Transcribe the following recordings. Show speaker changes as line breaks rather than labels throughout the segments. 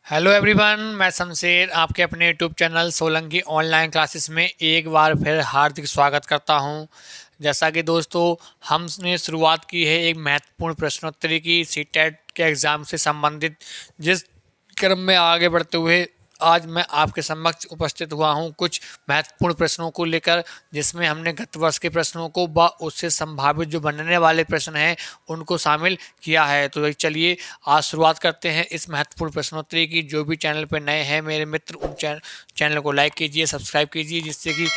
Hello everyone, मैं शमशेर आपके अपने YouTube channel Solanki online classes में एक बार फिर हार्दिक स्वागत करता हूं। जैसा कि दोस्तों, हमने शुरुआत की है एक महत्वपूर्ण प्रश्नोत्तरी की सीटेट के एग्ज़ाम से संबंधित। जिस क्रम में आगे बढ़ते हुए आज मैं आपके समक्ष उपस्थित हुआ हूं कुछ महत्वपूर्ण प्रश्नों को लेकर, जिसमें हमने गत वर्ष के प्रश्नों को व उससे संभावित जो बनने वाले प्रश्न हैं उनको शामिल किया है। तो चलिए आज शुरुआत करते हैं इस महत्वपूर्ण प्रश्नोत्तरी की। जो भी चैनल पर नए हैं मेरे मित्र, उन चैनल को लाइक कीजिए, सब्सक्राइब कीजिए, जिससे कि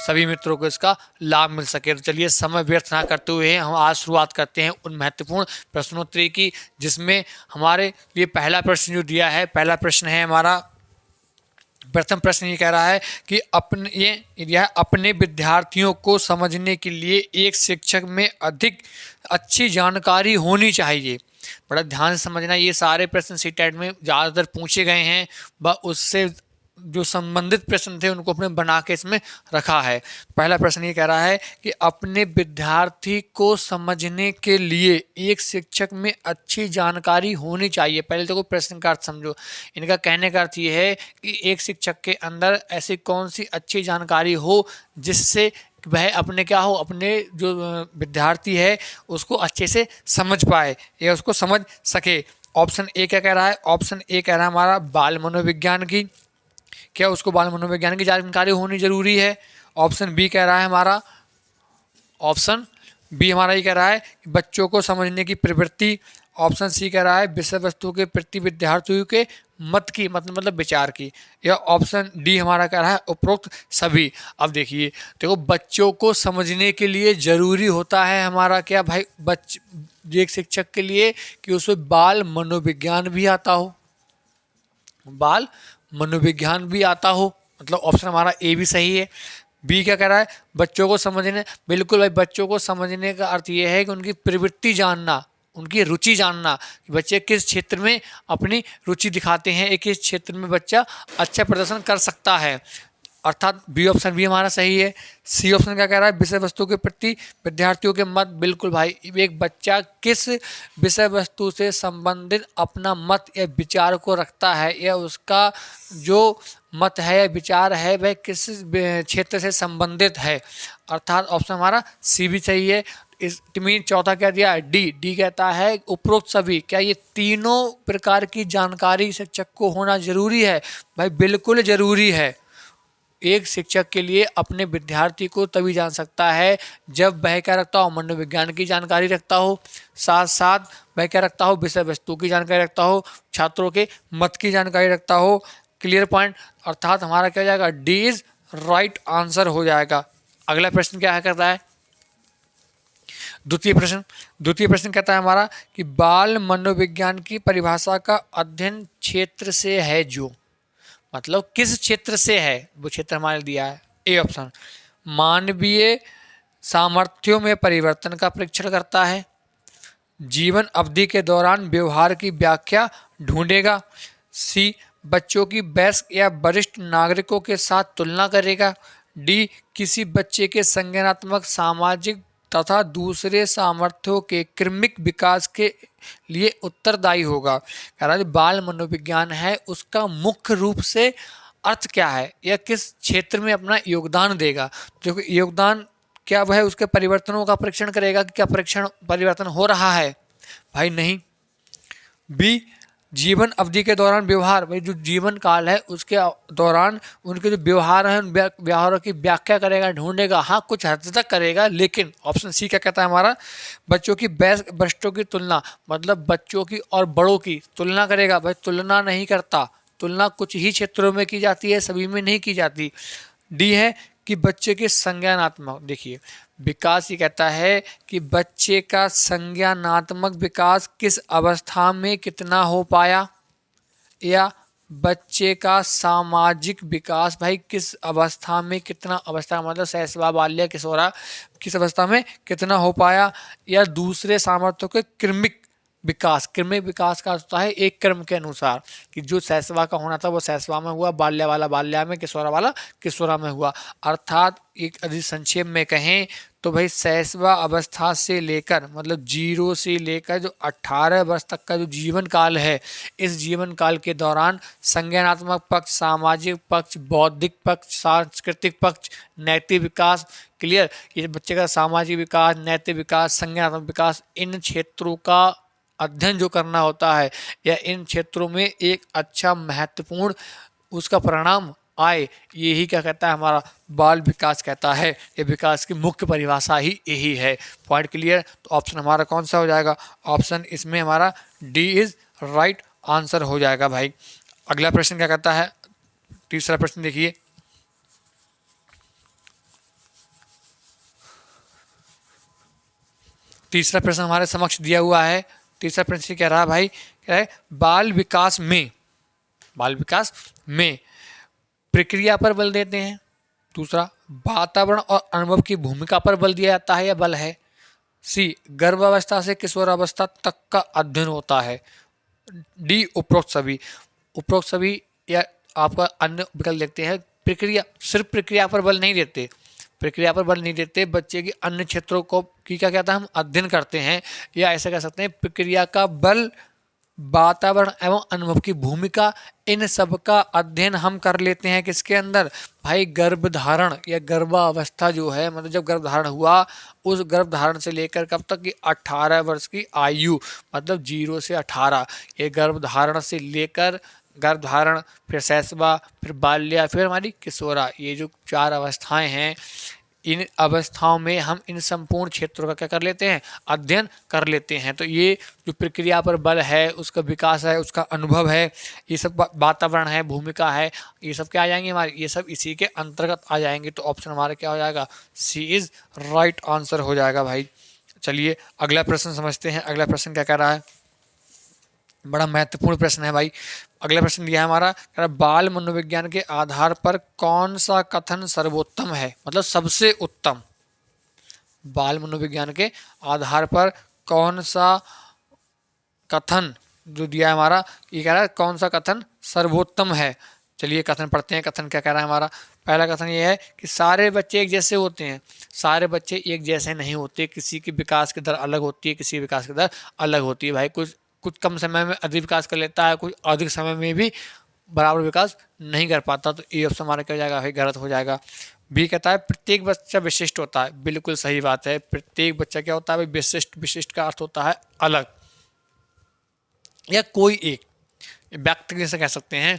सभी मित्रों को इसका लाभ मिल सके। तो चलिए समय व्यर्थ ना करते हुए हम आज शुरुआत करते हैं उन महत्वपूर्ण प्रश्नोत्तरी की, जिसमें हमारे लिए पहला प्रश्न जो दिया है, पहला प्रश्न है हमारा। प्रथम प्रश्न ये कह रहा है कि अपने विद्यार्थियों को समझने के लिए एक शिक्षक में अधिक अच्छी जानकारी होनी चाहिए। बड़ा ध्यान से समझना, ये सारे प्रश्न सीटेट में ज़्यादातर पूछे गए हैं व उससे जो संबंधित प्रश्न थे उनको अपने बना के इसमें रखा है। पहला प्रश्न ये कह रहा है कि अपने विद्यार्थी को समझने के लिए एक शिक्षक में अच्छी जानकारी होनी चाहिए। पहले तो प्रश्न का अर्थ समझो। इनका कहने का अर्थ ये है कि एक शिक्षक के अंदर ऐसी कौन सी अच्छी जानकारी हो जिससे वह अपने अपने जो विद्यार्थी है उसको अच्छे से समझ पाए या उसको समझ सके। ऑप्शन ए क्या कह रहा है? ऑप्शन ए कह रहा है हमारा बाल मनोविज्ञान की। क्या उसको बाल मनोविज्ञान की जानकारी होनी जरूरी है? ऑप्शन बी कह रहा है हमारा, ऑप्शन बी हमारा ये कह रहा है कि बच्चों को समझने की प्रवृत्ति। ऑप्शन सी कह रहा है विषय वस्तु के प्रति विद्यार्थियों के मत की मतलब विचार की। या ऑप्शन डी हमारा कह रहा है उपरोक्त सभी। अब देखिए, देखो बच्चों को समझने के लिए जरूरी होता है हमारा क्या भाई, एक शिक्षक के लिए कि उसमें बाल मनोविज्ञान भी आता हो, बाल मनोविज्ञान भी आता हो। मतलब ऑप्शन हमारा ए भी सही है। बी क्या कह रहा है? बच्चों को समझने, बिल्कुल भाई, बच्चों को समझने का अर्थ ये है कि उनकी प्रवृत्ति जानना, उनकी रुचि जानना कि बच्चे किस क्षेत्र में अपनी रुचि दिखाते हैं, एक किस क्षेत्र में बच्चा अच्छा प्रदर्शन कर सकता है। अर्थात बी ऑप्शन भी हमारा सही है। सी ऑप्शन क्या कह रहा है? विषय वस्तु के प्रति विद्यार्थियों के मत। बिल्कुल भाई, एक बच्चा किस विषय वस्तु से संबंधित अपना मत या विचार को रखता है, या उसका जो मत है या विचार है वह किस क्षेत्र से संबंधित है। अर्थात ऑप्शन हमारा सी भी सही है। इस मीन चौथा क्या दिया है? डी। डी कहता है उपरोक्त सभी। क्या ये तीनों प्रकार की जानकारी शिक्षक को होना जरूरी है? भाई बिल्कुल जरूरी है। एक शिक्षक के लिए अपने विद्यार्थी को तभी जान सकता है जब वह क्या रखता हो? मनोविज्ञान की जानकारी रखता हो, साथ साथ वह क्या रखता हो? विषय वस्तु की जानकारी रखता हो, छात्रों के मत की जानकारी रखता हो। Clear point. अर्थात हमारा क्या हो जाएगा? डी इज राइट आंसर हो जाएगा। अगला प्रश्न क्या है करता है? द्वितीय प्रश्न कहता है हमारा कि बाल मनोविज्ञान की परिभाषा का अध्ययन क्षेत्र से है जो, मतलब किस क्षेत्र से है, वो क्षेत्र हमारे दिया है। ए ऑप्शन मानवीय सामर्थ्यों में परिवर्तन का परीक्षण करता है, जीवन अवधि के दौरान व्यवहार की व्याख्या ढूंढेगा, सी बच्चों की वयस्क या वरिष्ठ नागरिकों के साथ तुलना करेगा, डी किसी बच्चे के संज्ञानात्मक सामाजिक तथा दूसरे सामर्थ्यों के क्रमिक विकास के लिए उत्तरदायी होगा। कह रहा है बाल मनोविज्ञान है उसका मुख्य रूप से अर्थ क्या है या किस क्षेत्र में अपना योगदान देगा। जो योगदान क्या वह उसके परिवर्तनों का परीक्षण करेगा कि क्या परिवर्तन हो रहा है? भाई नहीं। बी जीवन अवधि के दौरान व्यवहार, भाई जो जीवन काल है उसके दौरान उनके जो व्यवहार है उन व्यवहारों की व्याख्या करेगा, ढूंढेगा। हाँ कुछ हद तक करेगा, लेकिन ऑप्शन सी क्या कहता है हमारा? बच्चों की वरिष्ठों की तुलना, मतलब बच्चों की और बड़ों की तुलना करेगा। भाई तुलना नहीं करता, तुलना कुछ ही क्षेत्रों में की जाती है, सभी में नहीं की जाती। डी है कि बच्चे के संज्ञानात्मक, देखिए विकास ये कहता है कि बच्चे का संज्ञानात्मक विकास किस अवस्था में कितना हो पाया, या बच्चे का सामाजिक विकास भाई किस अवस्था में कितना, अवस्था मतलब शैशवा बाल्य किशोरा, किस अवस्था में कितना हो पाया, या दूसरे सामर्थ्यों के क्रमिक विकास, क्रमिक विकास का अर्थ होता है एक क्रम के अनुसार, कि जो शैशवा का होना था वो शैशवा में हुआ, बाल्या वाला बाल्या में, किशोरा वाला किशोरा में हुआ। अर्थात एक अधिक संक्षेप में कहें तो भाई शैशवा अवस्था से लेकर मतलब 0 से लेकर जो 18 वर्ष तक का जो जीवन काल है, इस जीवन काल के दौरान संज्ञानात्मक पक्ष, सामाजिक पक्ष, बौद्धिक पक्ष, सांस्कृतिक पक्ष, नैतिक विकास, क्लियर, ये बच्चे का सामाजिक विकास, नैतिक विकास, संज्ञानात्मक विकास, इन क्षेत्रों का अध्ययन जो करना होता है या इन क्षेत्रों में एक अच्छा महत्वपूर्ण उसका परिणाम आए, यही क्या कहता है हमारा बाल विकास कहता है। ये विकास की मुख्य परिभाषा ही यही है। Point clear. तो ऑप्शन हमारा कौन सा हो जाएगा? ऑप्शन इसमें हमारा डी इज राइट आंसर हो जाएगा भाई। अगला प्रश्न क्या कहता है? तीसरा प्रश्न देखिए। तीसरा प्रश्न हमारे समक्ष दिया हुआ है। तीसरा प्रश्न कह रहा है भाई, कह रहा है बाल विकास में प्रक्रिया पर बल देते हैं। दूसरा, वातावरण और अनुभव की भूमिका पर बल दिया जाता है या बल है। सी, गर्भावस्था से किशोरावस्था तक का अध्ययन होता है। डी, उपरोक्त सभी या आपका अन्य विकल्प देखते हैं। प्रक्रिया, सिर्फ प्रक्रिया पर बल नहीं देते, बच्चे के अन्य क्षेत्रों को की क्या कहता है हम अध्ययन करते हैं, या ऐसा कह सकते हैं प्रक्रिया का बल, वातावरण एवं अनुभव की भूमिका, इन सब का अध्ययन हम कर लेते हैं किसके अंदर? भाई गर्भधारण या गर्भावस्था जो है, मतलब जब गर्भधारण हुआ उस गर्भधारण से लेकर कब तक की 18 वर्ष की आयु, मतलब 0 से 18, ये गर्भधारण से लेकर गर्भधारण, फिर शैशवा, फिर बाल्या, फिर हमारी किशोरा, ये जो 4 अवस्थाएं हैं, इन अवस्थाओं में हम इन संपूर्ण क्षेत्रों का क्या कर लेते हैं? अध्ययन कर लेते हैं। तो ये जो प्रक्रिया पर बल है, उसका विकास है, उसका अनुभव है, ये सब वातावरण है, भूमिका है, ये सब क्या आ जाएंगे हमारे? ये सब इसी के अंतर्गत आ जाएंगे। तो ऑप्शन हमारा क्या हो जाएगा? सी इज राइट आंसर हो जाएगा भाई। चलिए अगला प्रश्न समझते हैं। अगला प्रश्न क्या कह रहा है? बड़ा महत्वपूर्ण प्रश्न है भाई। अगला प्रश्न दिया है हमारा, बाल मनोविज्ञान के आधार पर कौन सा कथन सर्वोत्तम है, मतलब सबसे उत्तम। बाल मनोविज्ञान के आधार पर कौन सा कथन जो दिया है हमारा, ये कह रहा है कौन सा कथन सर्वोत्तम है। चलिए कथन पढ़ते हैं। कथन क्या कह रहा है हमारा? पहला कथन ये है कि सारे बच्चे एक जैसे होते हैं। सारे बच्चे एक जैसे नहीं होते, किसी की विकास की दर अलग होती है, किसी की विकास की दर अलग होती है भाई। कुछ कम समय में अधिक विकास कर लेता है, कुछ अधिक समय में भी बराबर विकास नहीं कर पाता। तो ये ऑप्शन हमारा क्या हो जाएगा भाई? गलत हो जाएगा। बी कहता है प्रत्येक बच्चा विशिष्ट होता है। बिल्कुल सही बात है। प्रत्येक बच्चा क्या होता है भाई? विशिष्ट। विशिष्ट का अर्थ होता है अलग या कोई एक व्यक्ति जैसे कह सकते हैं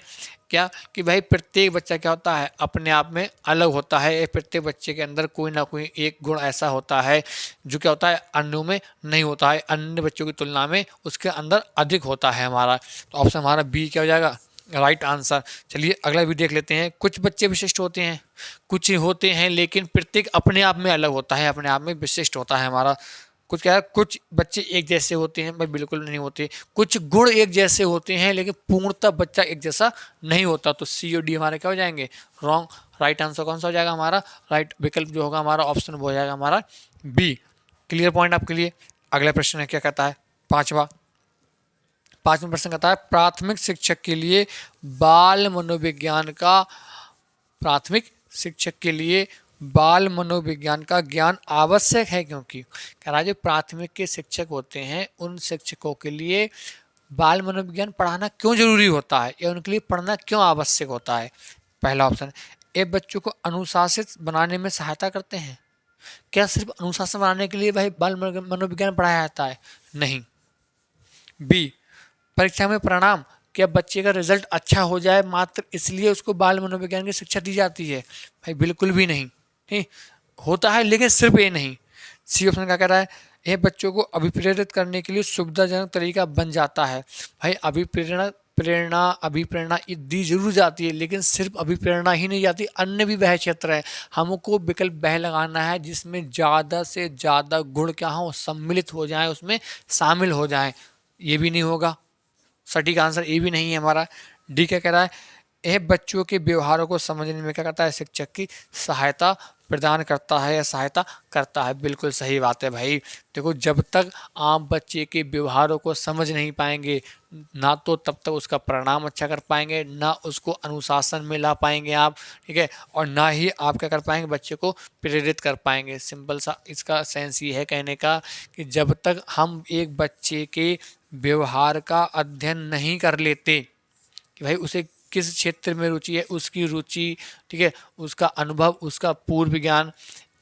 क्या कि भाई प्रत्येक बच्चा क्या होता है? अपने आप में अलग होता है। प्रत्येक बच्चे के अंदर कोई ना कोई एक गुण ऐसा होता है जो क्या होता है? अन्यों में नहीं होता है, अन्य बच्चों की तुलना में उसके अंदर अधिक होता है हमारा। तो ऑप्शन हमारा बी क्या हो जाएगा? Right answer. चलिए अगला भी देख लेते हैं। कुछ बच्चे विशिष्ट होते हैं, कुछ होते हैं लेकिन प्रत्येक अपने आप में अलग होता है, अपने आप में विशिष्ट होता है हमारा। कुछ क्या है? कुछ बच्चे एक जैसे होते हैं भाई, बिल्कुल नहीं होते। कुछ गुण एक जैसे होते हैं लेकिन पूर्णतः बच्चा एक जैसा नहीं होता। तो सी और डी हमारे क्या हो जाएंगे? रॉन्ग। राइट आंसर कौन सा हो जाएगा हमारा? राइट विकल्प जो होगा हमारा ऑप्शन हो जाएगा हमारा बी। क्लियर पॉइंट आपके लिए। अगला प्रश्न है क्या कहता है? पांचवा प्रश्न कहता है प्राथमिक शिक्षक के लिए बाल मनोविज्ञान का ज्ञान आवश्यक है, क्योंकि कह रहा है जो प्राथमिक के शिक्षक होते हैं उन शिक्षकों के लिए बाल मनोविज्ञान पढ़ाना क्यों जरूरी होता है या उनके लिए पढ़ना क्यों आवश्यक होता है। पहला ऑप्शन, ये बच्चों को अनुशासित बनाने में सहायता करते हैं। क्या सिर्फ अनुशासन बनाने के लिए भाई बाल मनोविज्ञान पढ़ाया जाता है? नहीं। बी, परीक्षा में परिणाम, क्या बच्चे का रिजल्ट अच्छा हो जाए मात्र इसलिए उसको बाल मनोविज्ञान की शिक्षा दी जाती है? भाई बिल्कुल भी नहीं। ठीक होता है लेकिन सिर्फ ये नहीं। सी ऑप्शन क्या कह रहा है? यह बच्चों को अभिप्रेरित करने के लिए सुविधाजनक तरीका बन जाता है। भाई अभिप्रेरणा दी जरूर जाती है, लेकिन सिर्फ अभिप्रेरणा ही नहीं जाती, अन्य भी वह क्षेत्र है। हमको विकल्प वह लगाना है जिसमें ज़्यादा से ज़्यादा गुण क्या हो? सम्मिलित हो जाए, उसमें शामिल हो जाए। ये भी नहीं होगा। सटीक आंसर ये भी नहीं है हमारा। डी क्या कह रहा है? यह बच्चों के व्यवहारों को समझने में क्या करता है, शिक्षक की सहायता प्रदान करता है या सहायता करता है। बिल्कुल सही बात है भाई। देखो, जब तक आप बच्चे के व्यवहारों को समझ नहीं पाएंगे, ना तो तब तक उसका परिणाम अच्छा कर पाएंगे, ना उसको अनुशासन में ला पाएंगे आप, ठीक है, और ना ही आप क्या कर पाएंगे, बच्चे को प्रेरित कर पाएंगे। सिंपल सा इसका सेंस ये है कहने का कि जब तक हम एक बच्चे के व्यवहार का अध्ययन नहीं कर लेते कि भाई उसे किस क्षेत्र में रुचि है, उसकी रुचि, ठीक है, उसका अनुभव, उसका पूर्व ज्ञान,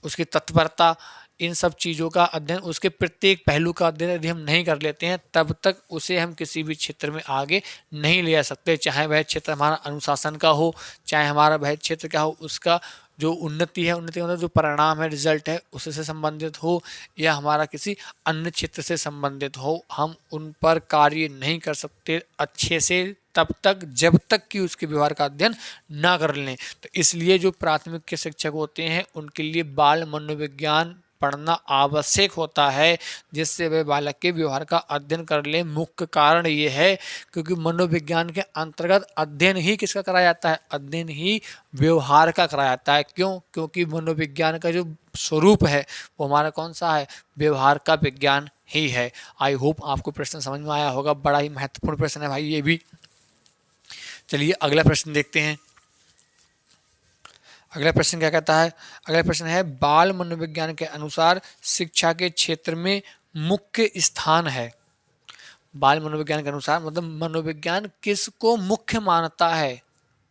उसकी तत्परता, इन सब चीज़ों का अध्ययन, उसके प्रत्येक पहलू का अध्ययन यदि हम नहीं कर लेते हैं, तब तक उसे हम किसी भी क्षेत्र में आगे नहीं ले जा सकते। चाहे वह क्षेत्र हमारा अनुशासन का हो, चाहे हमारा वह क्षेत्र क्या हो, उसका जो उन्नति है, उन्नति मतलब जो परिणाम है, रिजल्ट है, उससे संबंधित हो, या हमारा किसी अन्य क्षेत्र से संबंधित हो, हम उन पर कार्य नहीं कर सकते अच्छे से तब तक जब तक कि उसके व्यवहार का अध्ययन ना कर लें। तो इसलिए जो प्राथमिक के शिक्षक होते हैं उनके लिए बाल मनोविज्ञान पढ़ना आवश्यक होता है, जिससे वे बालक के व्यवहार का अध्ययन कर लें। मुख्य कारण ये है क्योंकि मनोविज्ञान के अंतर्गत अध्ययन ही किसका कराया जाता है, अध्ययन ही व्यवहार का कराया जाता है। क्यों? क्योंकि मनोविज्ञान का जो स्वरूप है वो हमारा कौन सा है, व्यवहार का विज्ञान ही है। आई होप आपको प्रश्न समझ में आया होगा। बड़ा ही महत्वपूर्ण प्रश्न है भाई ये भी। चलिए अगला प्रश्न देखते हैं। अगला प्रश्न क्या कहता है, अगला प्रश्न है बाल मनोविज्ञान के अनुसार शिक्षा के क्षेत्र में मुख्य स्थान है। बाल मनोविज्ञान के अनुसार मतलब मनोविज्ञान किसको मुख्य मानता है,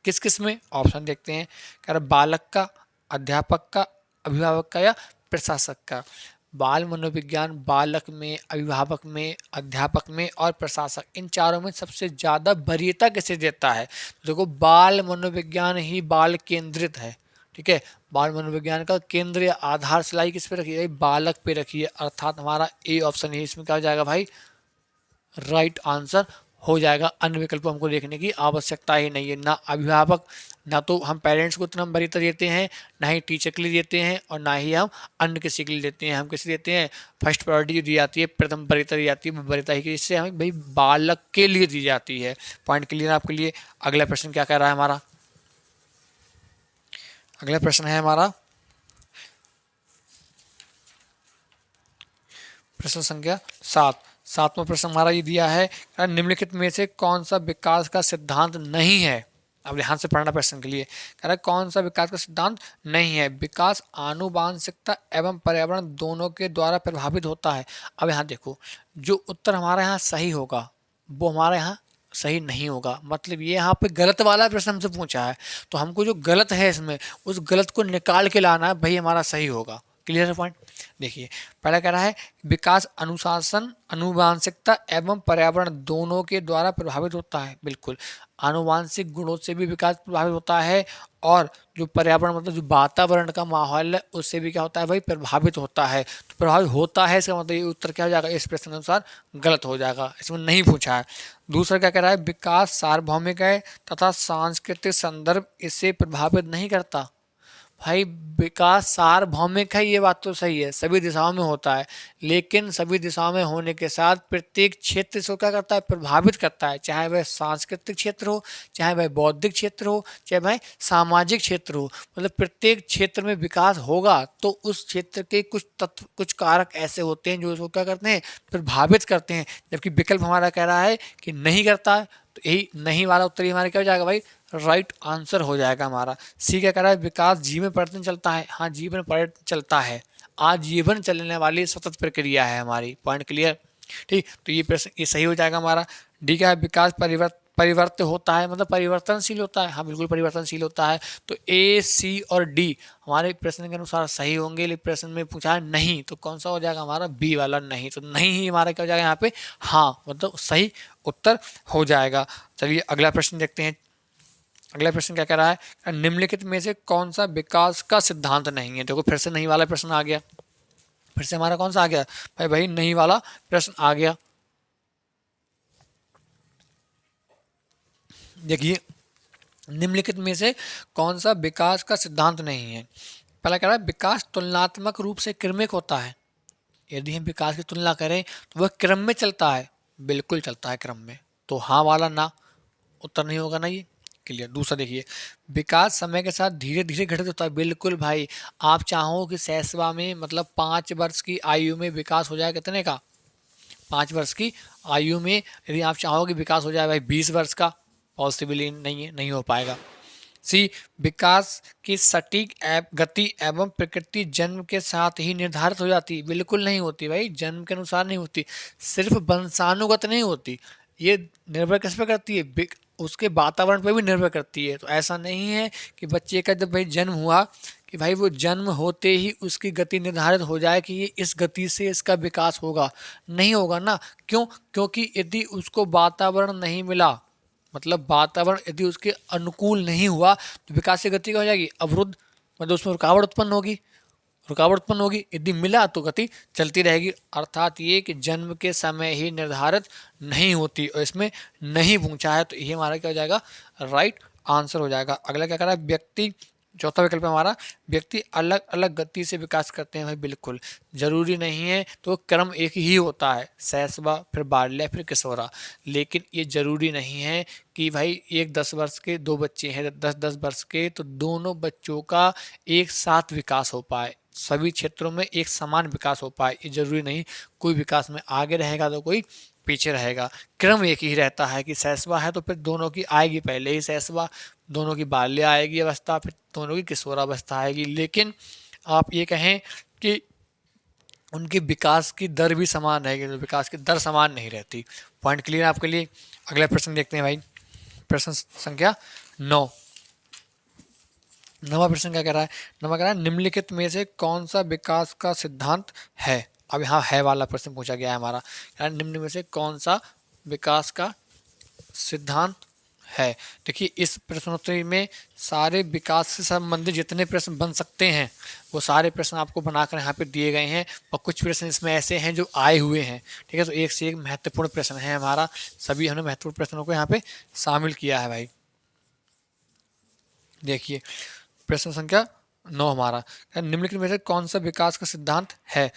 किस किस में? ऑप्शन देखते हैं। कह रहा बालक का, अध्यापक का, अभिभावक का या प्रशासक का। बाल मनोविज्ञान बालक में, अभिभावक में, अध्यापक में और प्रशासक, इन चारों में सबसे ज़्यादा वरीयता किसे देता है? तो देखो, बाल मनोविज्ञान ही बाल केंद्रित है, ठीक है। बाल मनोविज्ञान का केंद्र या आधार सिलाई किस पे रखी है, बालक पे रखी है, अर्थात हमारा ए ऑप्शन है। इसमें क्या हो जाएगा भाई, राइट आंसर हो जाएगा। अन्य विकल्प हमको देखने की आवश्यकता ही नहीं है। ना अभिभावक, ना तो हम पेरेंट्स को इतना वरीयता देते हैं, ना ही टीचर के लिए देते हैं, और ना ही हम अन्य किसी के लिए देते हैं। हम किसी देते हैं, फर्स्ट प्रायोरिटी जो दी जाती है, प्रथम वरीयता दी जाती है, वरीयता ही इससे हमें भाई बालक के लिए दी जाती है। पॉइंट क्लियर आपके लिए। अगला प्रश्न क्या कह रहा है हमारा, अगला प्रश्न है हमारा प्रश्न संख्या 7। सातवां प्रश्न हमारा ये दिया है, निम्नलिखित में से कौन सा विकास का सिद्धांत नहीं है? अब ध्यान से पढ़ना प्रश्न के लिए। कह रहा है कौन सा विकास का सिद्धांत नहीं है? विकास आनुवांशिकता एवं पर्यावरण दोनों के द्वारा प्रभावित होता है। अब यहाँ देखो, जो उत्तर हमारे यहाँ सही होगा वो हमारे यहाँ सही नहीं होगा। मतलब ये यहाँ पे गलत वाला प्रश्न हमसे पूछा है, तो हमको जो गलत है इसमें उस गलत को निकाल के लाना है, भाई हमारा सही होगा। क्लियर है पॉइंट? देखिए, पहला कह रहा है विकास अनुशासन, आनुवांशिकता एवं पर्यावरण दोनों के द्वारा प्रभावित होता है। बिल्कुल, आनुवांशिक गुणों से भी विकास प्रभावित होता है, और जो पर्यावरण मतलब जो वातावरण का माहौल है उससे भी क्या होता है भाई, प्रभावित होता है। तो प्रभावित होता है, इसका मतलब ये उत्तर क्या हो जाएगा, इस प्रश्न के अनुसार गलत हो जाएगा, इसमें नहीं पूछा है। दूसरा क्या कह रहा है, विकास सार्वभौमिक है तथा सांस्कृतिक संदर्भ इसे प्रभावित नहीं करता। भाई विकास सार्वभौमिक है, ये बात तो सही है, सभी दिशाओं में होता है, लेकिन सभी दिशाओं में होने के साथ प्रत्येक क्षेत्र से क्या करता है, प्रभावित करता है। चाहे वह सांस्कृतिक क्षेत्र हो, चाहे वह बौद्धिक क्षेत्र हो, चाहे वह सामाजिक क्षेत्र हो, मतलब प्रत्येक क्षेत्र में विकास होगा तो उस क्षेत्र के कुछ तत्व, कुछ कारक ऐसे होते हैं जो उसको क्या करते हैं, प्रभावित करते हैं। जबकि विकल्प हमारा कह रहा है कि नहीं करता है, तो यही नहीं वाला उत्तर ही हमारा क्या हो जाएगा भाई, राइट आंसर हो जाएगा हमारा। सी क्या कह रहा है, विकास जीवन परिवर्तन चलता है। हाँ, जीवन परिवर्तन चलता है, आजीवन चलने वाली सतत प्रक्रिया है हमारी। Point clear? ठीक, तो ये प्रश्न ये सही हो जाएगा हमारा। डी क्या है, विकास परिवर्तन होता है, मतलब परिवर्तनशील होता है। हाँ बिल्कुल परिवर्तनशील होता है। तो ए, सी और डी हमारे प्रश्न के अनुसार सही होंगे, लेकिन प्रश्न में पूछा है नहीं, तो कौन सा हो जाएगा हमारा, बी वाला नहीं। तो नहीं ही हमारा क्या हो जाएगा यहाँ पे, हाँ, मतलब सही उत्तर हो जाएगा। चलिए अगला प्रश्न देखते हैं। अगला प्रश्न क्या कह रहा है, निम्नलिखित में से कौन सा विकास का सिद्धांत नहीं है? देखो फिर से नहीं वाला प्रश्न आ गया, फिर से हमारा कौन सा आ गया भाई, भाई नहीं वाला प्रश्न आ गया। देखिए, निम्नलिखित में से कौन सा विकास का सिद्धांत नहीं है? पहला कह रहा है विकास तुलनात्मक रूप से क्रमिक होता है। यदि हम विकास की तुलना करें तो वह क्रम में चलता है। बिल्कुल चलता है क्रम में, तो हाँ वाला ना उत्तर नहीं होगा ना ये। क्लियर। दूसरा देखिए, विकास समय के साथ धीरे धीरे घटित होता है। बिल्कुल भाई, आप चाहो कि सहसवा में मतलब 5 वर्ष की आयु में विकास हो जाए, कितने का, 5 वर्ष की आयु में यदि आप चाहो कि विकास हो जाए भाई 20 वर्ष का, पॉसिबल नहीं है, नहीं हो पाएगा। सी, विकास की सटीक गति एवं प्रकृति जन्म के साथ ही निर्धारित हो जाती। बिल्कुल नहीं होती भाई, जन्म के अनुसार नहीं होती, सिर्फ वंशानुगत नहीं होती, ये निर्भर किस पे करती है, उसके वातावरण पर भी निर्भर करती है। तो ऐसा नहीं है कि बच्चे का जब भाई जन्म हुआ कि भाई वो जन्म होते ही उसकी गति निर्धारित हो जाए कि ये इस गति से इसका विकास होगा, नहीं होगा ना। क्यों? क्योंकि यदि उसको वातावरण नहीं मिला, मतलब वातावरण यदि उसके अनुकूल नहीं हुआ, तो विकास की गति क्या हो जाएगी, अवरुद्ध, मतलब उसमें रुकावट उत्पन्न होगी, रुकावट उत्पन्न होगी। यदि मिला तो गति चलती रहेगी। अर्थात ये कि जन्म के समय ही निर्धारित नहीं होती, और इसमें नहीं पूछा है, तो ये हमारा क्या हो जाएगा, राइट आंसर हो जाएगा। अगला क्या कह रहा है, व्यक्ति, चौथा विकल्प है हमारा, व्यक्ति अलग अलग गति से विकास करते हैं। भाई बिल्कुल जरूरी नहीं है, तो क्रम एक ही होता है, शैशव फिर बाल्य फिर किशोरा, लेकिन ये जरूरी नहीं है कि भाई एक 10 वर्ष के दो बच्चे हैं, 10-10 वर्ष के, तो दोनों बच्चों का एक साथ विकास हो पाए, सभी क्षेत्रों में एक समान विकास हो पाए, ये जरूरी नहीं। कोई विकास में आगे रहेगा तो कोई पीछे रहेगा, क्रम एक ही रहता है कि शैशवा है तो फिर दोनों की आएगी पहले ही शैशवा, दोनों की बाल्य आएगी अवस्था, फिर दोनों की किशोरावस्था आएगी। लेकिन आप ये कहें कि उनकी विकास की दर भी समान रहेगी, तो विकास की दर समान नहीं रहती। पॉइंट क्लियर है आपके लिए। अगला प्रश्न देखते हैं भाई, प्रश्न संख्या 9। नवा प्रश्न क्या कह रहा है, नवा कह रहा है निम्नलिखित में से कौन सा विकास का सिद्धांत है। अब यहाँ है वाला प्रश्न पूछा गया है हमारा, निम्न में से कौन सा विकास का सिद्धांत है। देखिए इस प्रश्नोत्तरी में सारे विकास से संबंधित जितने प्रश्न बन सकते हैं वो सारे प्रश्न आपको बनाकर यहाँ पे दिए गए हैं, और कुछ प्रश्न इसमें ऐसे हैं जो आए हुए हैं, ठीक है। तो एक से एक महत्वपूर्ण प्रश्न है हमारा, सभी हमने महत्वपूर्ण प्रश्नों को यहाँ पे शामिल किया है भाई। देखिए प्रश्न संख्या 9 हमारा, निम्नलिखित में से कौन सा विकास का सिद्धांत है।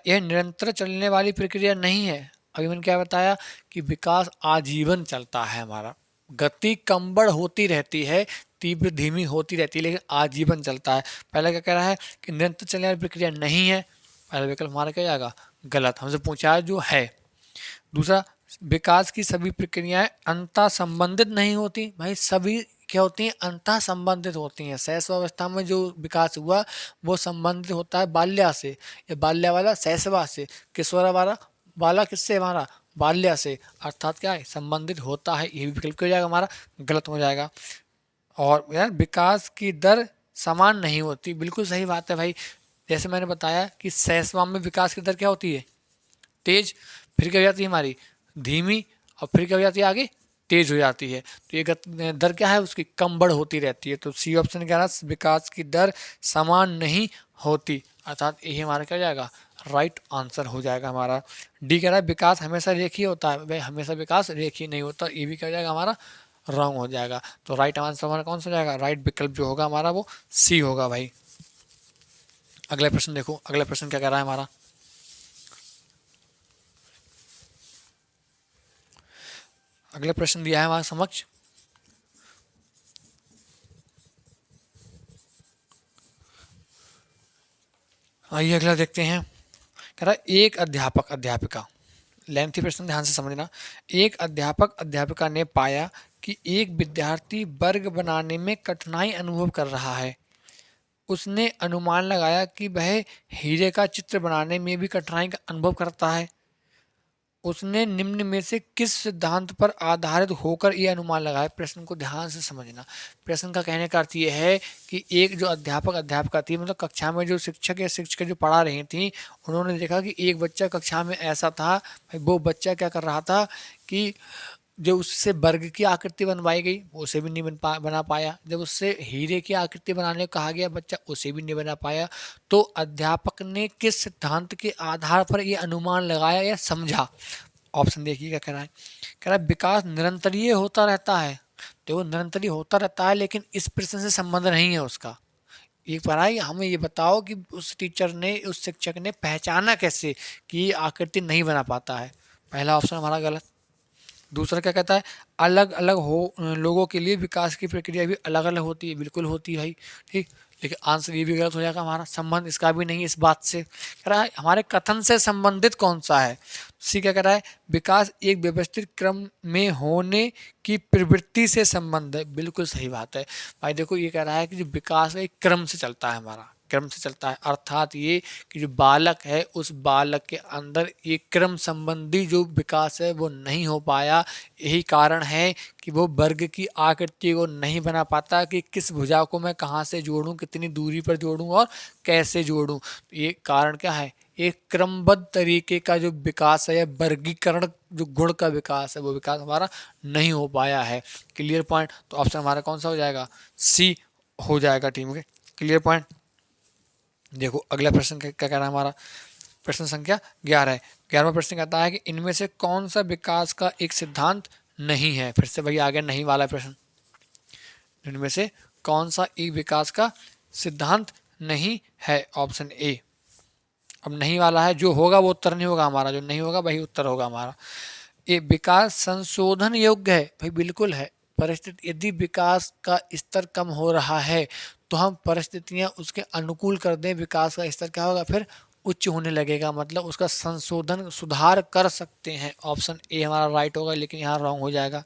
यह निरंतर चलने वाली प्रक्रिया नहीं है। अभी मैंने क्या बताया कि विकास आजीवन चलता है हमारा, गति कमबड़ होती रहती है, तीव्र धीमी होती रहती है, लेकिन आजीवन चलता है। पहला क्या कह रहा है कि निरंतर चलने वाली प्रक्रिया नहीं है, पहला विकल्प हमारा क्या जाएगा, गलत, हमसे पूछा है जो है। दूसरा, विकास की सभी प्रक्रियाएं अंतः संबंधित नहीं होती। भाई सभी क्या होती हैं, अंतः संबंधित होती हैं। शैशवावस्था में जो विकास हुआ वो संबंधित होता है बाल्या से, या बाल्या वाला शैशवा से, किशोरा वाला बाला किससे, हमारा बाल्या से, अर्थात क्या है, संबंधित होता है। ये विकल्प क्या हो जाएगा हमारा, गलत हो जाएगा। और यार विकास की दर समान नहीं होती, बिल्कुल सही बात है भाई। जैसे मैंने बताया कि शैशवा में विकास की दर क्या होती है, तेज, फिर क्या हो जाती है हमारी धीमी, और फिर क्या हो जाती है आगे तेज हो जाती है। तो ये दर क्या है उसकी, कम बढ़ होती रहती है। तो सी ऑप्शन क्या रहा, विकास की दर समान नहीं होती, अर्थात यही हमारा क्या हो जाएगा, राइट आंसर हो जाएगा हमारा। डी कह रहा है विकास हमेशा रेखीय होता है। भाई हमेशा विकास रेखीय नहीं होता, ये भी क्या हो जाएगा हमारा, रॉन्ग हो जाएगा। तो राइट आंसर हमारा कौन सा हो जाएगा, राइट विकल्प जो होगा हमारा वो सी होगा भाई। अगला प्रश्न देखो, अगला प्रश्न क्या कह रहा है हमारा, अगला प्रश्न दिया है हमारे समक्ष, आइए अगला देखते हैं। कह रहा है एक अध्यापक अध्यापिका, लेंथी प्रश्न ध्यान से समझना, एक अध्यापक अध्यापिका ने पाया कि एक विद्यार्थी वर्ग बनाने में कठिनाई अनुभव कर रहा है। उसने अनुमान लगाया कि वह हीरे का चित्र बनाने में भी कठिनाई का अनुभव करता है। उसने निम्न में से किस सिद्धांत पर आधारित होकर यह अनुमान लगाया। प्रश्न को ध्यान से समझना। प्रश्न का कहने का अर्थ यह है कि एक जो अध्यापक अध्यापिका थी, मतलब कक्षा में जो शिक्षक या शिक्षिका जो पढ़ा रही थी, उन्होंने देखा कि एक बच्चा कक्षा में ऐसा था, वो बच्चा क्या कर रहा था कि जो उससे वर्ग की आकृति बनवाई गई उसे भी नहीं बना पाया। जब उससे हीरे की आकृति बनाने को कहा गया, बच्चा उसे भी नहीं बना पाया। तो अध्यापक ने किस सिद्धांत के आधार पर यह अनुमान लगाया या समझा। ऑप्शन देखिए क्या कह रहा है, कह रहा है विकास निरंतरीय होता रहता है। तो वो निरंतरीय होता रहता है, लेकिन इस प्रश्न से संबंध नहीं है उसका। एक बार आइए हमें ये बताओ कि उस टीचर ने, उस शिक्षक ने पहचाना कैसे कि ये आकृति नहीं बना पाता है। पहला ऑप्शन हमारा गलत। दूसरा क्या कहता है, अलग अलग हो लोगों के लिए विकास की प्रक्रिया भी अलग अलग होती है, बिल्कुल होती है भाई, ठीक। लेकिन आंसर ये भी गलत हो जाएगा, हमारा संबंध इसका भी नहीं है इस बात से। कह रहा है हमारे कथन से संबंधित कौन सा है, सी क्या कह रहा है, विकास एक व्यवस्थित क्रम में होने की प्रवृत्ति से संबंध है, बिल्कुल सही बात है भाई। देखो ये कह रहा है कि जो विकास एक क्रम से चलता है, हमारा क्रम से चलता है, अर्थात ये कि जो बालक है उस बालक के अंदर एक क्रम संबंधी जो विकास है वो नहीं हो पाया। यही कारण है कि वो वर्ग की आकृति को नहीं बना पाता कि किस भुजा को मैं कहाँ से जोड़ूं, कितनी दूरी पर जोड़ूं और कैसे जोड़ूं। तो ये कारण क्या है, एक क्रमबद्ध तरीके का जो विकास है या वर्गीकरण जो गुण का विकास है वो विकास हमारा नहीं हो पाया है। Clear point. तो ऑप्शन हमारा कौन सा हो जाएगा, सी हो जाएगा टीम के। Clear point. देखो अगला प्रश्न क्या कह रहा है हमारा, प्रश्न संख्या 11 है। 11वां प्रश्न कहता है कि इनमें से कौन सा विकास का एक सिद्धांत नहीं है। फिर से भैया आ गया नहीं वाला प्रश्न। इनमें से कौन सा एक विकास का सिद्धांत नहीं है, ऑप्शन ए। अब नहीं वाला है, जो होगा वो उत्तर नहीं होगा हमारा, जो नहीं होगा वही उत्तर होगा हमारा। ये विकास संशोधन योग्य है भाई, बिल्कुल है। परिस्थिति यदि विकास का स्तर कम हो रहा है तो हम परिस्थितियां उसके अनुकूल कर दें, विकास का स्तर क्या होगा फिर उच्च होने लगेगा, मतलब उसका संशोधन सुधार कर सकते हैं। ऑप्शन ए हमारा राइट होगा, लेकिन यहाँ रॉन्ग हो जाएगा।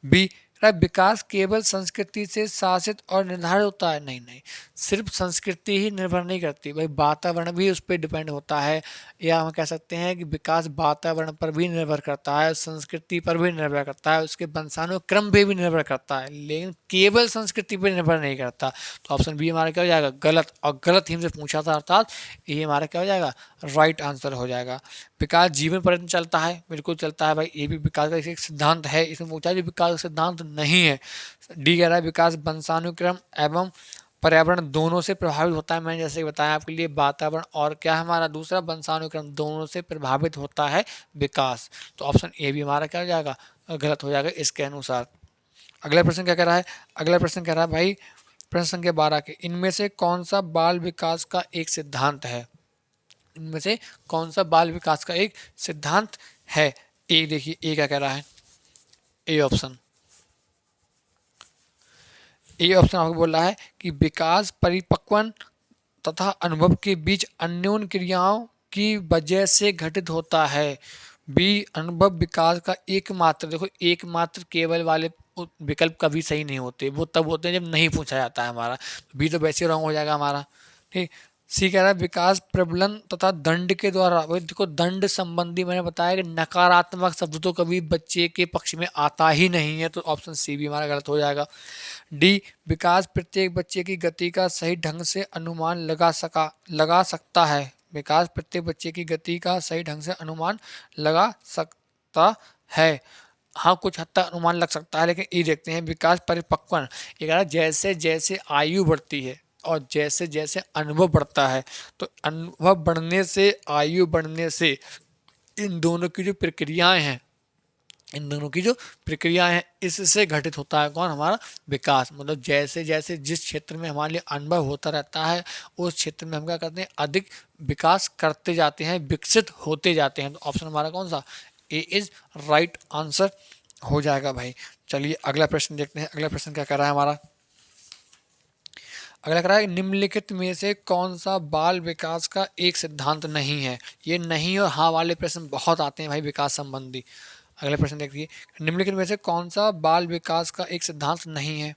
बी, विकास केवल संस्कृति से शासित और निर्धारित होता है, नहीं नहीं, सिर्फ संस्कृति ही निर्भर नहीं करती भाई, वातावरण भी उस पर डिपेंड होता है। या हम कह सकते हैं कि विकास वातावरण पर भी निर्भर करता है, संस्कृति पर भी निर्भर करता है, उसके वंशानुक्रम पे भी निर्भर करता है, लेकिन केवल संस्कृति पर निर्भर नहीं करता। तो ऑप्शन बी हमारा क्या हो जाएगा, गलत। और गलत ही हमसे पूछा था, अर्थात ये हमारा क्या हो जाएगा, राइट आंसर हो जाएगा। विकास जीवन पर्यंत चलता है, बिल्कुल चलता है भाई, ये भी विकास का एक सिद्धांत है। इसमें पूछा जो विकास का सिद्धांत नहीं है। डी कह रहा है विकास वंशानुक्रम एवं पर्यावरण दोनों से प्रभावित होता है। मैंने जैसे बताया आपके लिए, वातावरण और क्या है हमारा दूसरा, वंशानुक्रम, दोनों से प्रभावित होता है विकास। तो ऑप्शन ए भी हमारा क्या हो जाएगा, गलत हो जाएगा इसके अनुसार। अगला प्रश्न क्या कह रहा है, अगला प्रश्न कह रहा है भाई प्रश्न संख्या 12 के, इनमें से कौन सा बाल विकास का एक सिद्धांत है। इनमें से कौन सा बाल विकास का एक सिद्धांत है। ए देखिए, ए क्या कह रहा है, ए ऑप्शन, ए ऑप्शन आपको बोल रहा है कि विकास परिपक्वन तथा अनुभव के बीच अन्योन्य क्रियाओं की वजह से घटित होता है। बी, अनुभव विकास का एकमात्र, देखो एकमात्र केवल वाले विकल्प कभी सही नहीं होते, वो तब होते हैं जब नहीं पूछा जाता है हमारा। बी तो वैसे रॉन्ग हो जाएगा हमारा, ठीक। सी कह रहा है विकास प्रबलन तथा दंड के द्वारा, वही देखो दंड संबंधी मैंने बताया कि नकारात्मक शब्द तो कभी बच्चे के पक्ष में आता ही नहीं है, तो ऑप्शन सी भी हमारा गलत हो जाएगा। डी, विकास प्रत्येक बच्चे की गति का सही ढंग से अनुमान लगा सकता है। विकास प्रत्येक बच्चे की गति का सही ढंग से अनुमान लगा सकता है। हाँ कुछ हद तक अनुमान लग सकता है, लेकिन ये देखते हैं विकास परिपक्वन, ये कह रहा है जैसे जैसे आयु बढ़ती है और जैसे जैसे अनुभव बढ़ता है, तो अनुभव बढ़ने से आयु बढ़ने से इन दोनों की जो प्रक्रियाएं हैं, इन दोनों की जो प्रक्रियाएं हैं इससे घटित होता है कौन, हमारा विकास। मतलब जैसे जैसे जिस क्षेत्र में हमारे लिए अनुभव होता रहता है उस क्षेत्र में हम क्या करते हैं, अधिक विकास करते जाते हैं, विकसित होते जाते हैं। तो ऑप्शन हमारा कौन सा, ए इज राइट आंसर हो जाएगा भाई। चलिए अगला प्रश्न देखते हैं। अगला प्रश्न क्या कर रहा है हमारा, अगला कह रहा है निम्नलिखित में से कौन सा बाल विकास का एक सिद्धांत नहीं है। ये नहीं और हाँ वाले प्रश्न बहुत आते हैं भाई विकास संबंधी। अगला प्रश्न देखिए, निम्नलिखित में से कौन सा बाल विकास का एक सिद्धांत नहीं है।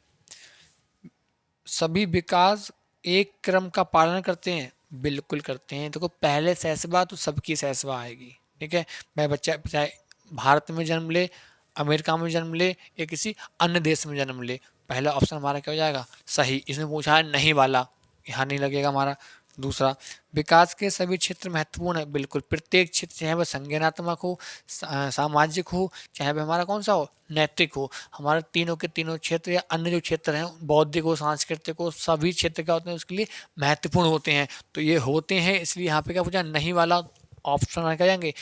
सभी विकास एक क्रम का पालन करते हैं, बिल्कुल करते हैं। देखो पहले सहसवा तो सबकी सहसवा आएगी, ठीक है। मैं बच्चा चाहे भारत में जन्म ले, अमेरिका में जन्म ले या किसी अन्य देश में जन्म ले, पहला ऑप्शन हमारा क्या हो जाएगा, सही। इसमें पूछा है नहीं वाला, यहाँ नहीं लगेगा हमारा। दूसरा, विकास के सभी क्षेत्र महत्वपूर्ण है, बिल्कुल प्रत्येक क्षेत्र, चाहे वह संज्ञानात्मक हो, सामाजिक हो, चाहे वह हमारा कौन सा हो, नैतिक हो, हमारे तीनों के तीनों क्षेत्र या अन्य जो क्षेत्र हैं, बौद्धिक हो, सांस्कृतिक हो, सभी क्षेत्र क्या होते हैं उसके लिए महत्वपूर्ण होते हैं। तो ये होते हैं, इसलिए यहाँ पे क्या पूछा, नहीं वाला ऑप्शन क्या जाएंगे,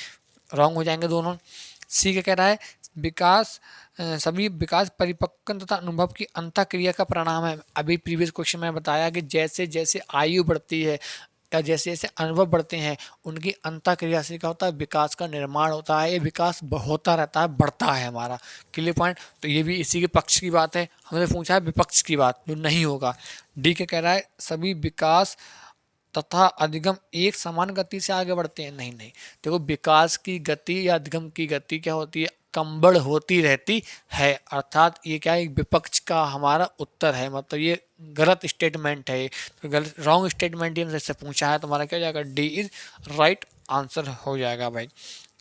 रॉन्ग हो जाएंगे दोनों। सी क्या कह रहा है, विकास सभी विकास परिपक्व तथा अनुभव की अंतः क्रिया का परिणाम है। अभी प्रीवियस क्वेश्चन में बताया कि जैसे जैसे आयु बढ़ती है, या जैसे जैसे अनुभव बढ़ते हैं उनकी अंतःक्रिया से क्या होता है, विकास का निर्माण होता है। ये विकास होता रहता है, बढ़ता है हमारा। Clear point. तो ये भी इसी के पक्ष की बात है, हमने पूछा है विपक्ष की बात जो नहीं होगा। डी क्या कह रहा है, सभी विकास तथा अधिगम एक समान गति से आगे बढ़ते हैं। नहीं नहीं, देखो विकास की गति या अधिगम की गति क्या होती है, कंबड़ होती रहती है। अर्थात ये क्या है, एक विपक्ष का हमारा उत्तर है, मतलब ये गलत स्टेटमेंट है। तो गलत रॉन्ग स्टेटमेंट हमसे पूछा है तो हमारा क्या हो जाएगा, डी इज राइट आंसर हो जाएगा भाई।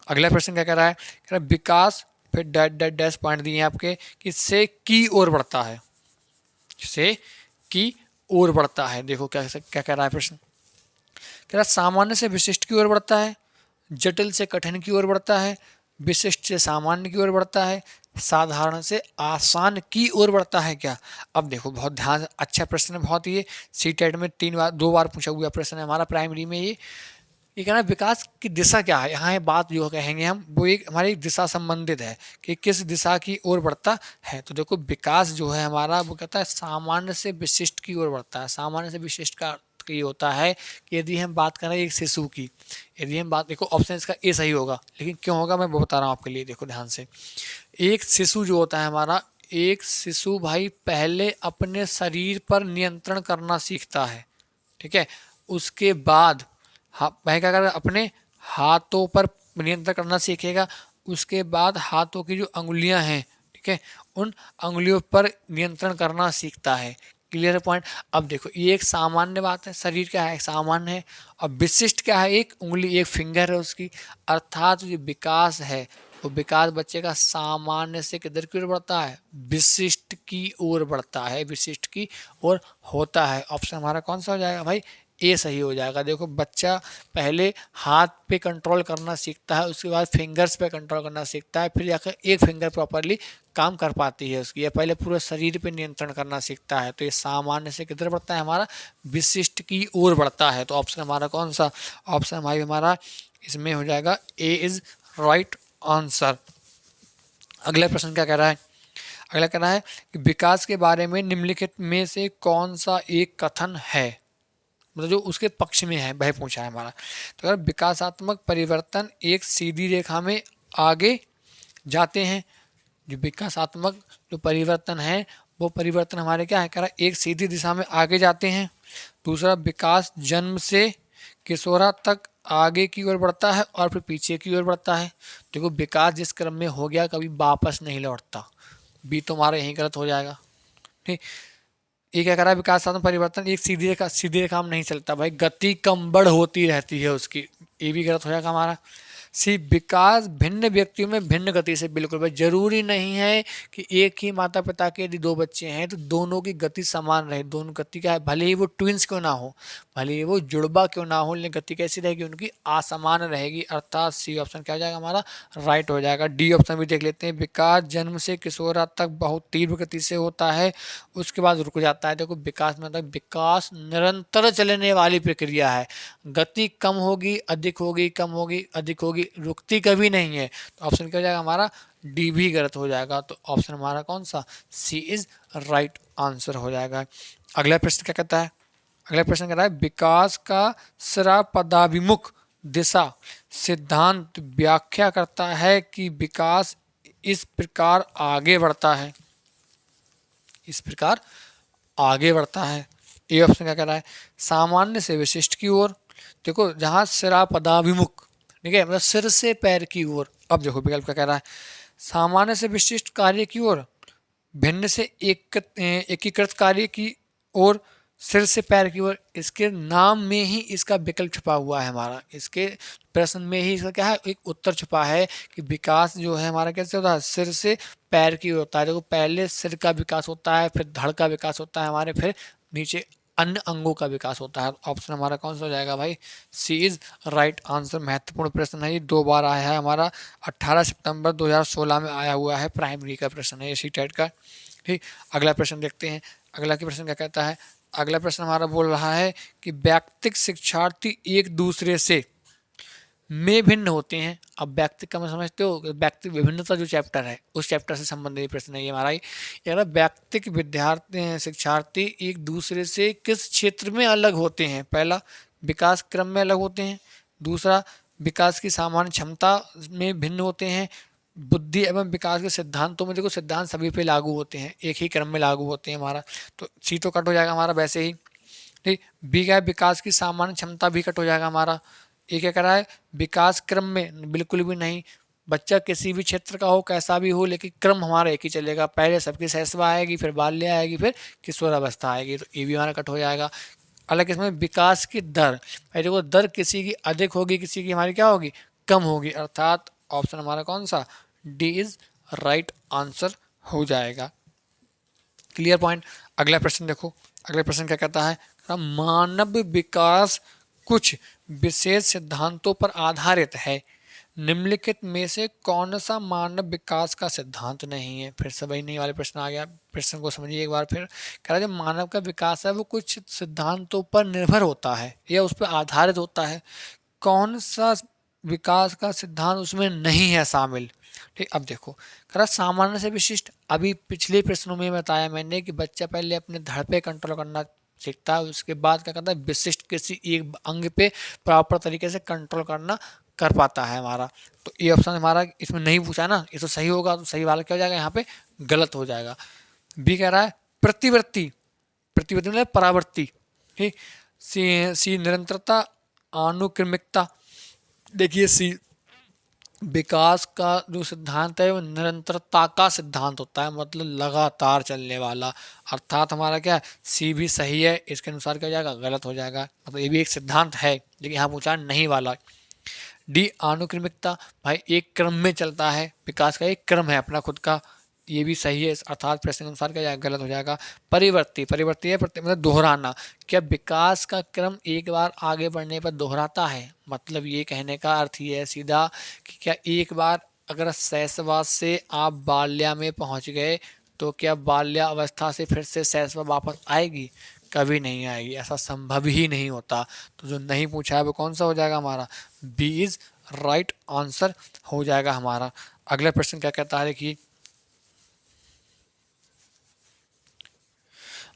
अगला प्रश्न क्या कह रहा है, कह रहा है विकास, फिर डैश डैश डैश पॉइंट दिए हैं आपके, कि से की ओर बढ़ता है, से की ओर बढ़ता है। देखो क्या क्या कह रहा है प्रश्न, कह रहा सामान्य से विशिष्ट की ओर बढ़ता है, जटिल से कठिन की ओर बढ़ता है, विशिष्ट से सामान्य की ओर बढ़ता है, साधारण से आसान की ओर बढ़ता है क्या। अब देखो बहुत ध्यान, अच्छा प्रश्न है बहुत। ये सीटेट में 2 बार पूछा हुआ प्रश्न है हमारा प्राइमरी में। ये कहना विकास की दिशा क्या है, यहाँ ये बात जो कहेंगे हम वो एक हमारी दिशा संबंधित है कि किस दिशा की ओर बढ़ता है। तो देखो विकास जो है हमारा वो कहता है सामान्य से विशिष्ट की ओर बढ़ता है। सामान्य से विशिष्ट का ये होता है कि यदि हम बात करें एक शिशु की, यदि हम बात, देखो ऑप्शन इसका ए सही होगा, लेकिन क्यों होगा मैं वो बता रहा हूँ आपके लिए। देखो ध्यान से, एक शिशु जो होता है हमारा, एक शिशु भाई पहले अपने शरीर पर नियंत्रण करना सीखता है, ठीक है। उसके बाद वह क्या करेगा, अपने हाथों पर नियंत्रण करना सीखेगा। उसके बाद हाथों की जो अंगुलियां हैं, ठीक है, उन अंगुलियों पर नियंत्रण करना सीखता है। Clear point. अब देखो ये एक सामान्य बात है, शरीर क्या है, सामान्य है। और विशिष्ट क्या है, एक उंगली, एक फिंगर है उसकी। अर्थात जो विकास है वो विकास बच्चे का सामान्य से किधर की ओर बढ़ता है, विशिष्ट की ओर बढ़ता है, विशिष्ट की ओर होता है। ऑप्शन हमारा कौन सा हो जाएगा भाई, ए सही हो जाएगा। देखो बच्चा पहले हाथ पे कंट्रोल करना सीखता है, उसके बाद फिंगर्स पे कंट्रोल करना सीखता है, फिर जाकर एक फिंगर प्रॉपरली काम कर पाती है उसकी। ये पहले पूरे शरीर पे नियंत्रण करना सीखता है। तो ये सामान्य से किधर बढ़ता है हमारा, विशिष्ट की ओर बढ़ता है। तो ऑप्शन हमारा कौन सा, ऑप्शन भाई हमारा इसमें हो जाएगा ए इज राइट आंसर। अगला प्रश्न क्या कह रहा है, अगला कह रहा है कि विकास के बारे में निम्नलिखित में से कौन सा एक कथन है, मतलब जो उसके पक्ष में है वह पूछा है हमारा। तो अगर विकासात्मक परिवर्तन एक सीधी रेखा में आगे जाते हैं, जो विकासात्मक जो परिवर्तन है वो परिवर्तन हमारे क्या है, कह रहा एक सीधी दिशा में आगे जाते हैं। दूसरा, विकास जन्म से किशोरा तक आगे की ओर बढ़ता है और फिर पीछे की ओर बढ़ता है। देखो विकास जिस क्रम में हो गया कभी वापस नहीं लौटता। बी तुम्हारा यहीं गलत हो जाएगा, ठीक। ये क्या कर रहा है, विकासात्मक परिवर्तन एक सीधी रेखा में नहीं चलता भाई, गति कम बढ़ होती रहती है उसकी। ये भी गलत हो जाएगा हमारा। सी, विकास भिन्न व्यक्तियों में भिन्न गति से, बिल्कुल भाई जरूरी नहीं है कि एक ही माता पिता के यदि 2 बच्चे हैं तो दोनों की गति समान रहे। दोनों गति क्या है, भले ही वो ट्विंस क्यों ना हो, भले ही वो जुड़वा क्यों ना हो, लेकिन गति कैसी रहेगी उनकी, असमान रहेगी। अर्थात सी ऑप्शन क्या हो जाएगा हमारा, राइट हो जाएगा। डी ऑप्शन भी देख लेते हैं, विकास जन्म से किशोरा तक बहुत तीव्र गति से होता है, उसके बाद रुक जाता है। देखो विकास मतलब विकास निरंतर चलने वाली प्रक्रिया है, गति कम होगी अधिक होगी, कम होगी अधिक होगी, रुकती कभी नहीं है। तो ऑप्शन क्या हो जाएगा हमारा, डी भी गलत हो जाएगा। तो ऑप्शन हमारा कौन सा, सी इज राइट आंसर हो जाएगा। अगला प्रश्न क्या कहता है, अगला प्रश्न कहता है विकास का सरापदाभिमुख दिशा सिद्धांत व्याख्या करता है कि विकास इस प्रकार आगे बढ़ता है, इस प्रकार आगे बढ़ता है। ए ऑप्शन क्या कह रहा है, सामान्य से विशिष्ट की ओर। देखो जहां सिरापदाभिमुख, ठीक है, मतलब सिर से पैर की ओर। अब देखो विकल्प क्या कह रहा है, सामान्य से विशिष्ट कार्य की ओर, भिन्न से एकीकृत कार्य की ओर, सिर से पैर की ओर। इसके नाम में ही इसका विकल्प छुपा हुआ है हमारा, इसके प्रश्न में ही इसका क्या है, एक उत्तर छुपा है कि विकास जो है हमारा कैसे होता है, सिर से पैर की ओर होता है। देखो पहले सिर का विकास होता है, फिर धड़ का विकास होता है हमारे, फिर नीचे अन्य अंगों का विकास होता है। ऑप्शन हमारा कौन सा हो जाएगा भाई, सी इज राइट आंसर। महत्वपूर्ण प्रश्न है ये, 2 बार आया है हमारा, 18 सितंबर 2016 में आया हुआ है, प्राइमरी का प्रश्न है ये सीटेट का, ठीक। अगला प्रश्न देखते हैं, अगला के प्रश्न क्या कहता है। अगला प्रश्न हमारा बोल रहा है कि व्यक्तिक शिक्षार्थी एक दूसरे से में भिन्न होते हैं। अब व्यक्तिक का मैं समझते हो, व्यक्तिक विभिन्नता जो चैप्टर है उस चैप्टर से संबंधित प्रश्न है ये हमारा। ये व्यक्तिक विद्यार्थी शिक्षार्थी एक दूसरे से किस क्षेत्र में अलग होते हैं। पहला, विकास क्रम में अलग होते हैं। दूसरा, विकास की सामान्य क्षमता में भिन्न होते हैं। बुद्धि एवं विकास के सिद्धांतों में देखो सिद्धांत सभी पे लागू होते हैं, एक ही क्रम में लागू होते हैं हमारा, तो सी तो कट हो जाएगा हमारा वैसे ही। ठीक, बी क्या है, विकास की सामान्य क्षमता भी कट हो जाएगा हमारा। ये क्या करा है, विकास क्रम में बिल्कुल भी नहीं, बच्चा किसी भी क्षेत्र का हो कैसा भी हो, लेकिन क्रम हमारा एक ही चलेगा, पहले सबकी शैशव आएगी, फिर बाल्य आएगी, फिर किशोरावस्था आएगी, तो ये भी हमारा कट हो जाएगा। अलग इसमें विकास की दर, भाई देखो दर किसी की अधिक होगी, किसी की हमारी क्या होगी, कम होगी, अर्थात ऑप्शन हमारा कौन सा, डी इज राइट आंसर हो जाएगा। Clear point. अगला प्रश्न देखो, अगला प्रश्न क्या कहता है, मानव विकास कुछ विशेष सिद्धांतों पर आधारित है, निम्नलिखित में से कौन सा मानव विकास का सिद्धांत नहीं है। फिर से वही नहीं वाले प्रश्न आ गया, प्रश्न को समझिए एक बार फिर। कह रहा है जो मानव का विकास है वो कुछ सिद्धांतों पर निर्भर होता है या उस पर आधारित होता है, कौन सा विकास का सिद्धांत उसमें नहीं है शामिल। ठीक, अब देखो कह रहा सामान्य से विशिष्ट, अभी पिछले प्रश्नों में बताया मैंने कि बच्चा पहले अपने धड़ पे कंट्रोल करना सीखता है, उसके बाद क्या करता है विशिष्ट किसी एक अंग पे प्रॉपर तरीके से कंट्रोल करना कर पाता है हमारा। तो ये ऑप्शन हमारा इसमें नहीं पूछा है ना, ये तो सही होगा, तो सही वाला क्या हो जाएगा, यहाँ पे गलत हो जाएगा। बी कह रहा है प्रतिवर्ती, प्रतिवर्ती मतलब परावर्ती। ठीक, सी निरंतरता अनुक्रमिकता, देखिए सी विकास का जो सिद्धांत है वो निरंतरता का सिद्धांत होता है, मतलब लगातार चलने वाला, अर्थात हमारा क्या सी भी सही है, इसके अनुसार क्या हो जाएगा, गलत हो जाएगा, मतलब ये भी एक सिद्धांत है लेकिन यहाँ पूछा नहीं वाला। डी अनुक्रमिकता, भाई एक क्रम में चलता है, विकास का एक क्रम है अपना खुद का, ये भी सही है, अर्थात प्रश्न के अनुसार क्या जाएगा, गलत हो जाएगा। परिवर्ती, परिवर्ती है मतलब दोहराना, क्या विकास का क्रम एक बार आगे बढ़ने पर दोहराता है, मतलब ये कहने का अर्थ ये है सीधा कि क्या एक बार अगर शैशवा से आप बाल्या में पहुंच गए तो क्या बाल्या अवस्था से फिर से शैशवा वापस आएगी, कभी नहीं आएगी, ऐसा संभव ही नहीं होता। तो जो नहीं पूछा है वो कौन सा हो जाएगा हमारा, बी इज राइट आंसर हो जाएगा हमारा। अगला प्रश्न क्या कहता है देखिए,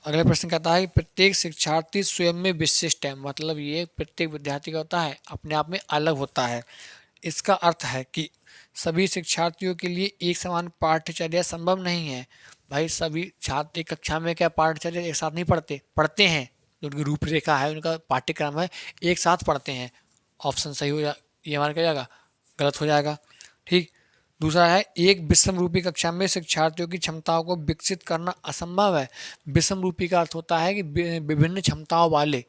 अगला प्रश्न कहता है प्रत्येक शिक्षार्थी स्वयं में विशिष्ट है, मतलब ये प्रत्येक विद्यार्थी का होता है अपने आप में अलग होता है। इसका अर्थ है कि सभी शिक्षार्थियों के लिए एक समान पाठ्यचर्या संभव नहीं है। भाई सभी छात्र एक कक्षा में क्या पाठ्यचर्या एक साथ नहीं पढ़ते, पढ़ते हैं, जो उनकी रूपरेखा है उनका पाठ्यक्रम है एक साथ पढ़ते हैं। ऑप्शन सही हो जा, ये हमारा क्या जाएगा, गलत हो जाएगा। ठीक, दूसरा है एक विषम रूपी कक्षा में शिक्षार्थियों की क्षमताओं को विकसित करना असंभव है। विषम रूपी का अर्थ होता है कि विभिन्न क्षमताओं वाले,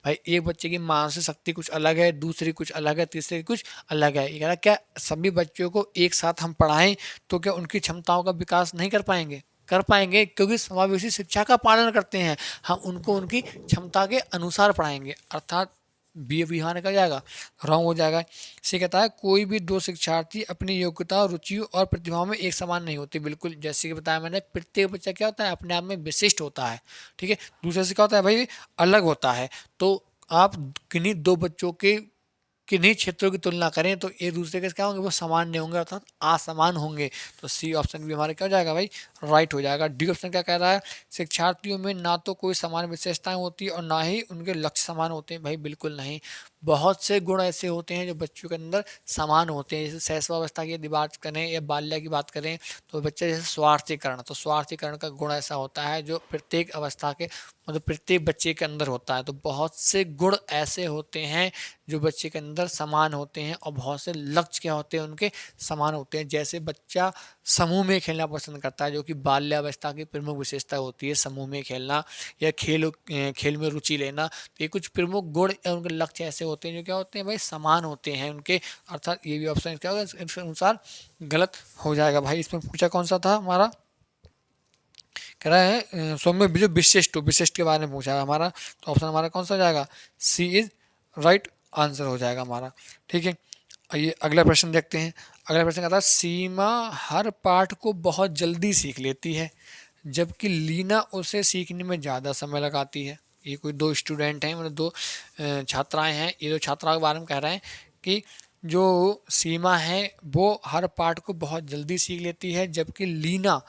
भाई एक बच्चे की मानसिक शक्ति कुछ अलग है, दूसरी कुछ अलग है, तीसरी कुछ अलग है, ये कह रहा क्या सभी बच्चों को एक साथ हम पढ़ाएं तो क्या उनकी क्षमताओं का विकास नहीं कर पाएंगे, कर पाएंगे, क्योंकि समावेशी शिक्षा का पालन करते हैं हम, उनको उनकी क्षमता के अनुसार पढ़ाएंगे, अर्थात बी यहाँ निकल जाएगा, रॉन्ग हो जाएगा। इसे कहता है कोई भी दो शिक्षार्थी अपनी योग्यता, रुचियों और प्रतिभाओं में एक समान नहीं होते, बिल्कुल जैसे कि बताया मैंने प्रत्येक बच्चा क्या होता है अपने आप में विशिष्ट होता है। ठीक है, दूसरे से क्या होता है भाई अलग होता है, तो आप किन्हीं दो बच्चों के किन्हीं क्षेत्रों की तुलना करें तो एक दूसरे के क्या होंगे, वो समान नहीं होंगे, अर्थात असमान होंगे। तो सी ऑप्शन भी हमारा क्या हो जाएगा भाई, राइट हो जाएगा। डी ऑप्शन क्या कह रहा है, शिक्षार्थियों में ना तो कोई समान विशेषताएं होती और ना ही उनके लक्ष्य समान होते हैं, भाई बिल्कुल नहीं, बहुत से गुण ऐसे होते हैं जो बच्चों के अंदर समान होते हैं। जैसे शैशवावस्था की यदि बात करें या बाल्य की बात करें तो बच्चे जैसे स्वार्थीकरण, तो स्वार्थीकरण का गुण ऐसा होता है जो प्रत्येक अवस्था के मतलब प्रत्येक बच्चे के अंदर होता है। तो बहुत से गुण ऐसे होते हैं जो बच्चे के अंदर समान होते हैं और बहुत से लक्ष्य क्या होते हैं उनके समान होते हैं। जैसे बच्चा समूह में खेलना पसंद करता है, जो कि बाल्यावस्था की प्रमुख विशेषता होती है, समूह में खेलना या खेल में रुचि लेना। तो ये कुछ प्रमुख गुण या उनके लक्ष्य ऐसे होते हैं जो क्या होते हैं भाई समान होते हैं उनके, अर्थात ये भी ऑप्शन क्या होगा इसके अनुसार गलत हो जाएगा। भाई इसमें पूछा कौन सा था हमारा, कह रहा है सौम्य जो विशिष्ट, विशिष्ट के बारे में पूछा है हमारा, तो ऑप्शन हमारा कौन सा हो जाएगा, सी इज राइट आंसर हो जाएगा हमारा। ठीक है, ये अगला प्रश्न देखते हैं। अगला प्रश्न कहता है सीमा हर पाठ को बहुत जल्दी सीख लेती है जबकि लीना उसे सीखने में ज़्यादा समय लगाती है। ये कोई दो स्टूडेंट हैं, मतलब दो छात्राएं हैं, ये दो छात्राओं के बारे में कह रहे हैं कि जो सीमा है वो हर पाठ को बहुत जल्दी सीख लेती है जबकि लीना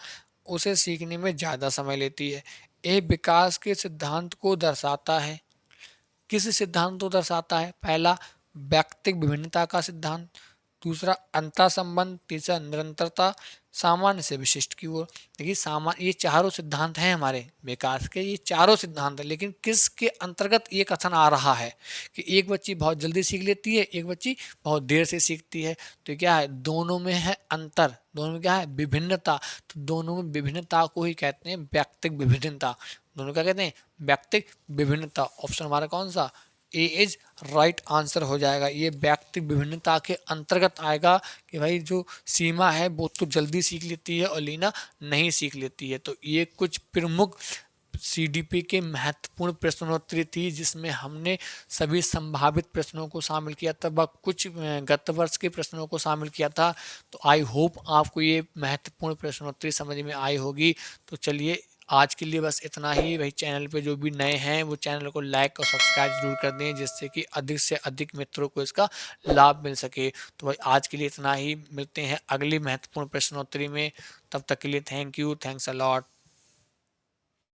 उसे सीखने में ज़्यादा समय लेती है। ये विकास के सिद्धांत को दर्शाता है। किस सिद्धांत को दर्शाता है? पहला व्यक्तिक विभिन्नता का सिद्धांत, दूसरा अंतर संबंध, तीसरा निरंतरता, सामान्य से विशिष्ट की ओर। देखिए सामान्य, ये चारों सिद्धांत हैं हमारे विकास के, ये चारों सिद्धांत हैं, लेकिन किसके अंतर्गत ये कथन आ रहा है कि एक बच्ची बहुत जल्दी सीख लेती है, एक बच्ची बहुत देर से सीखती है। तो क्या है, दोनों में है अंतर, दोनों में क्या है, विभिन्नता। तो दोनों में विभिन्नता को ही कहते हैं व्यक्तिक विभिन्नता। दोनों क्या कहते हैं, व्यक्तिक विभिन्नता। ऑप्शन हमारा कौन सा, ए इज राइट आंसर हो जाएगा। ये व्यक्तिक विभिन्नता के अंतर्गत आएगा कि भाई जो सीमा है वो तो जल्दी सीख लेती है और लीना नहीं सीख लेती है। तो ये कुछ प्रमुख सीडीपी के महत्वपूर्ण प्रश्नोत्तरी थी, जिसमें हमने सभी संभावित प्रश्नों को शामिल किया था, व कुछ गत वर्ष के प्रश्नों को शामिल किया था। तो आई होप आपको ये महत्वपूर्ण प्रश्नोत्तरी समझ में आई होगी। तो चलिए आज के लिए बस इतना ही। भाई चैनल पे जो भी नए हैं वो चैनल को लाइक और सब्सक्राइब जरूर कर दें, जिससे कि अधिक से अधिक मित्रों को इसका लाभ मिल सके। तो भाई आज के लिए इतना ही, मिलते हैं अगली महत्वपूर्ण प्रश्नोत्तरी में। तब तक के लिए thank you, thanks a lot.